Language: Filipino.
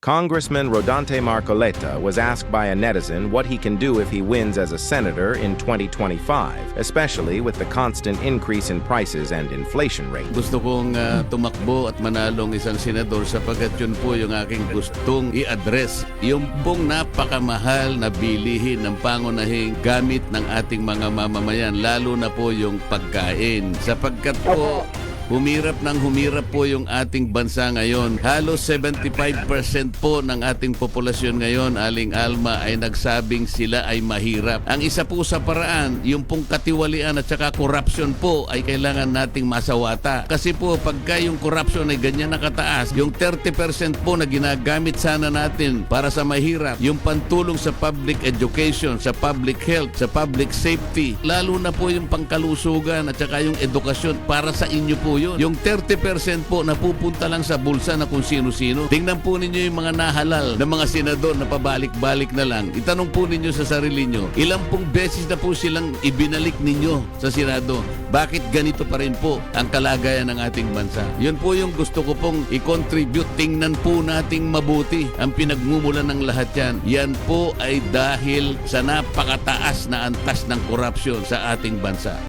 Congressman Rodante Marcoleta was asked by a netizen what he can do if he wins as a senator in 2025, especially with the constant increase in prices and inflation rate. Gusto kong tumakbo at manalong isang senador sapagkat yun po yung aking gustong i-address. Yung pong napakamahal na bilihin ng pangunahing gamit ng ating mga mamamayan, lalo na po yung pagkain. Sapagkat po, humirap po yung ating bansa ngayon. Halos 75% po ng ating populasyon ngayon, Aling Alma, ay nagsabing sila ay mahirap. Ang isa po sa paraan, yung pong katiwalian at saka corruption po ay kailangan nating masawata. Kasi po pagka yung corruption ay ganyan nakataas, yung 30% po na ginagamit sana natin para sa mahirap, yung pantulong sa public education, sa public health, sa public safety, lalo na po yung pangkalusugan at saka yung edukasyon para sa inyo po yun. Yung 30% po napupunta lang sa bulsa na kung sino-sino. Tingnan po ninyo yung mga nahalal na mga senador na pabalik-balik na lang. Itanong po ninyo sa sarili nyo, ilang pong beses na po silang ibinalik ninyo sa Senado. Bakit ganito pa rin po ang kalagayan ng ating bansa? Yun po yung gusto ko pong i-contribute. Tingnan po nating mabuti ang pinagmumulan ng lahat yan. Yan po ay dahil sa napakataas na antas ng korupsyon sa ating bansa.